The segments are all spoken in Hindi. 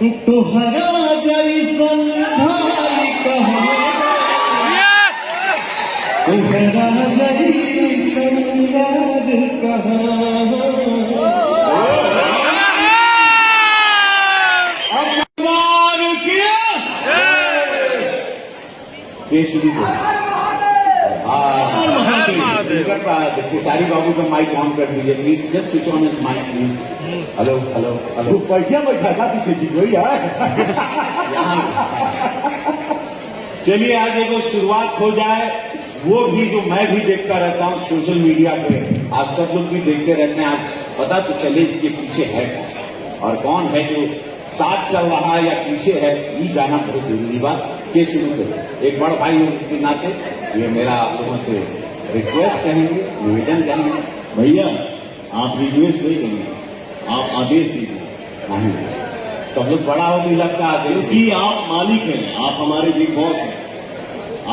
तोहरा जैसन भाई कहाँ, तोहरा जैसन याद कहाँ। अपमान किया केसरी को सारी बाबू का माइक ऑन कर दीजिए please, just switch on his mic please. Hello hello hello, बढ़िया बैठा था पीछे की कोई यार। चलिए आज एक शुरुआत हो जाए, वो भी जो मैं भी देखता रहता हूँ सोशल मीडिया पे, आप सब लोग भी देखते रहते हैं। आज पता तो चले इसके पीछे है और कौन है जो साथ चल रहा है या पीछे है, ये जाना बहुत जरूरी बात। के शुरू करें एक बड़ भाई के नाते ये मेरा आप लोगों से रिक्वेस्ट कहेंगे, निवेदन कहेंगे। भैया आप रिक्वेस्ट नहीं करेंगे, आप आदेश दीजिए। नहीं सब लोग बड़ा हो भी लगता है क्योंकि आप मालिक हैं, आप हमारे बिग बॉस हैं।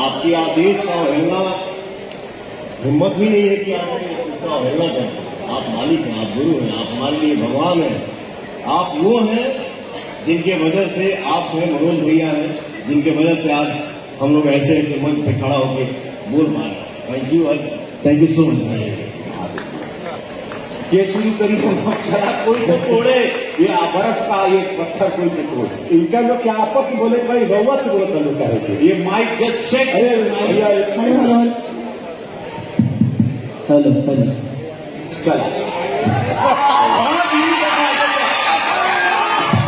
आपके आदेश का अवहेलना हिम्मत ही नहीं है कि आप उसका अवहेलना करें। आप मालिक हैं, आप गुरु हैं, आप हमारे लिए भगवान हैं। आप वो हैं जिनके वजह से आप हैं, मनोज भैया हैं, जिनके वजह से आज हम लोग ऐसे ऐसे मंच पे खड़ा होकर बोल पा रहे हैं। थैंक यू सो मच भाई। ये शुरू करी तो चला कोई तो तोड़े, ये बर्फ का ये पत्थर कोई तो तोड़े। इनका लोग क्या आपस में बोले भाई, रउआ से बोलता लोग कह ये माइक जस्ट चेक। भैया हेलो हेलो, चला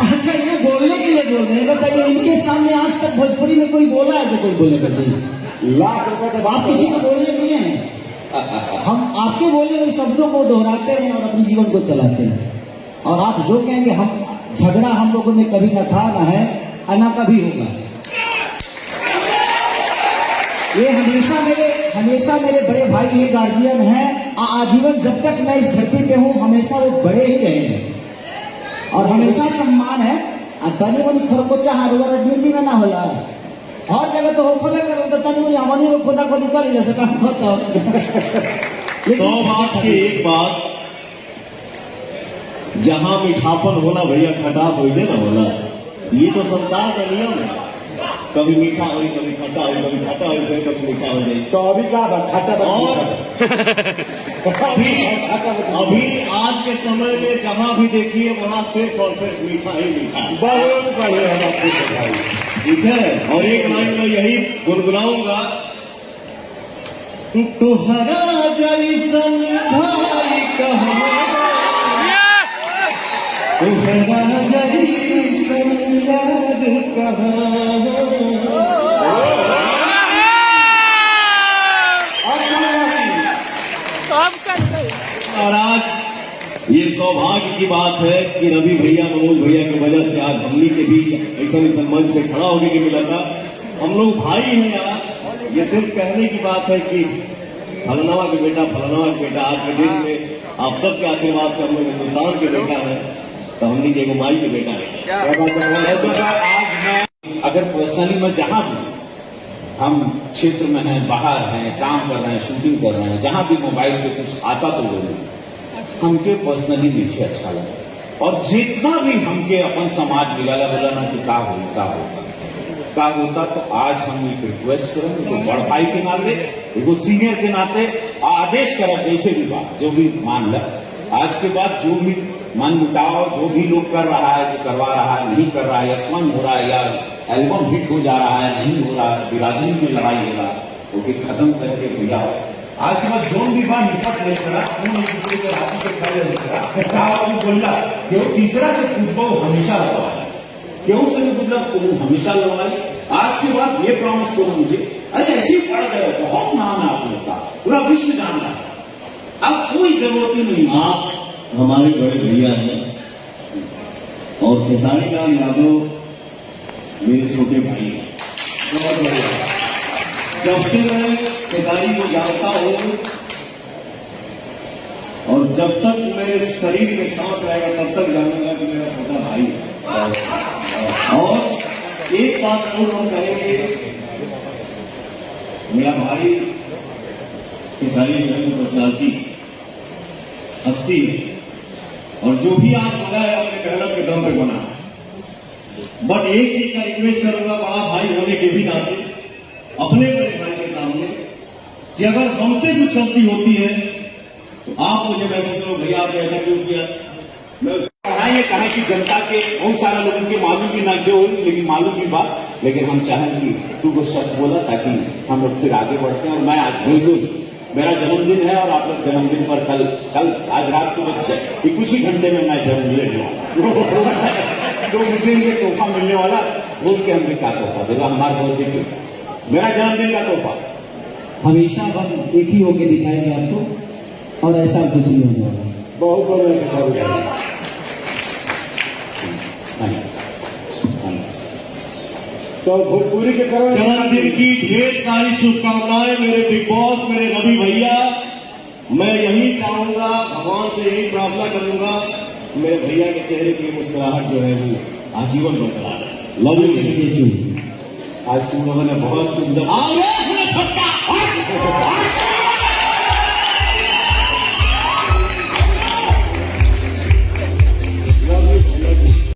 अच्छा ये बोलने के लिए बोल रहे हैं, बताइए इनके सामने आज तक भोजपुरी में कोई बोला है जो कोई बोले बताइए? लाख रुपए का आप किसी को बोले नहीं है, हम आपके बोले हुए शब्दों को दोहराते हैं और अपने जीवन को चलाते हैं। और आप जो कहेंगे, हम झगड़ा हम लोगों में कभी न था, न है और न कभी होगा। ये हमेशा मेरे बड़े भाई हैं, गार्जियन हैं, आजीवन जब तक मैं इस धरती पे हूँ हमेशा वो बड़े ही रहेंगे और हमेशा सम्मान है। तनी मनी खरकोचा राजनीति में ना होला, और जगह तो होखबे करे तो तनी मनी हमनी को खुदा खुदी कर ले सका होता। सौ बात की एक बात, जहां मीठापन होला भैया खटास हो जाए ना होला। ये तो संसार का नियम है, कभी मीठा हो, कभी खट्टा हो, कभी खट्टा हो, कभी मीठा हो जाए। तो अभी क्या खाता और अभी आज के समय में जहां भी देखिए वहां सिर्फ और सिर्फ मीठा ही मीठा। बहुत बढ़िया, ठीक है। और एक लाइन में यही गुनगुनाऊंगा, तोहरा जैसन भाई कहाँ, तोहरा जैसन याद कहाँ। और आज ये सौभाग्य की बात है कि रवि भैया, मनोज भैया की वजह से आज हमनी के भी ऐसा मंच पे खड़ा होने के मिला था। हम लोग भाई हैं यार, ये सिर्फ कहने की बात है कि फलनवा के बेटा, फलनवा के बेटा। आज के दिन में आप सबके आशीर्वाद से हम लोग हिंदुस्तान के बेटा है, तो हमनी के एगो माई के बेटा है। आज मैं अगर पर्सनली मैं जहां भी हम क्षेत्र में हैं, बाहर हैं, काम कर रहे हैं, शूटिंग कर रहे हैं, जहां भी मोबाइल पे कुछ आता तो जरूर हमके पर्सनली नीचे अच्छा लगा। और जितना भी हमके अपन समाज मिला बोला ना कि का होता, तो आज हम एक रिक्वेस्ट करें, तो बड़ भाई के नाते, एगो सीनियर के नाते आदेश करब, जैसे भी बात जो भी मान ल, आज के बाद जो भी मन मुटाव जो भी लोग कर रहा है, जो करवा रहा है, नहीं कर रहा है, या स्वयं हो रहा है, या एल्बम हिट हो जा रहा है, नहीं हो रहा है, बिरादरी में लड़ाई हो रहा है, वो भी खत्म करके भैया आज के बाद जो भी बात निपट नहीं करा, दूसरे के राशि के खड़े नहीं करा, बोला कि तीसरा से खुद हमेशा लड़वाई, क्यों से मतलब हमेशा लड़वाई। आज के बाद ये प्रॉमिस करो मुझे, अरे ऐसे ही पड़ गए, बहुत नाम है आप लोग का, पूरा विश्व जान रहा है, अब कोई जरूरत ही नहीं। आप हमारे बड़े भैया हैं और खेसारी लाल यादव मेरे छोटे भाई हैं। बहुत बढ़िया। जब से मैं खेसारी को जानता हूं और जब तक मेरे शरीर में सांस रहेगा तब तक जानूंगा कि मेरा छोटा भाई है। और एक बात जरूर हम कहेंगे, मेरा भाई खेसारी पर्सनालिटी हस्ती है और जो भी आज बना है अपने मेहनत के दम पे बना है। बट एक चीज का रिक्वेस्ट करूंगा बड़ा भाई होने के भी नाते अपने बड़े भाई के सामने कि अगर हमसे कुछ गलती होती है तो आप मुझे मैसेज करो, भैया आपने ऐसा क्यों किया। मैं हाँ, ये कहा कि जनता के बहुत सारे लोगों के मालूम भी ना क्यों हो, लेकिन मालूम की बात, लेकिन हम चाहें कि तू को सच बोला ताकि हम लोग फिर आगे बढ़ते हैं। और मैं आज बिल्कुल मेरा जन्मदिन है और आप लोग जन्मदिन पर कल आज रात को बस कुछ ही घंटे में मैं जन्म लेने वाला तो मुझे ये तोहफा मिलने वाला, बोल के हमने क्या तोहफा देगा, हमारे बर्थडे पे मेरा जन्मदिन का तोहफा। हमेशा हम एक ही होके दिखाएंगे आपको, और ऐसा कुछ नहीं होने वाला। बहुत बहुत तो भोजपुरी के करो जन्मदिन की ढेर सारी शुभकामनाएं मेरे बिग बॉस, मेरे रवि भैया। मैं यही चाहूंगा, भगवान से यही प्रार्थना करूंगा, मेरे भैया के चेहरे की मुस्कुराहट जो है वो आजीवन बरकरार है। Love you. ये जो आज तुम लोगों ने बहुत सुंदर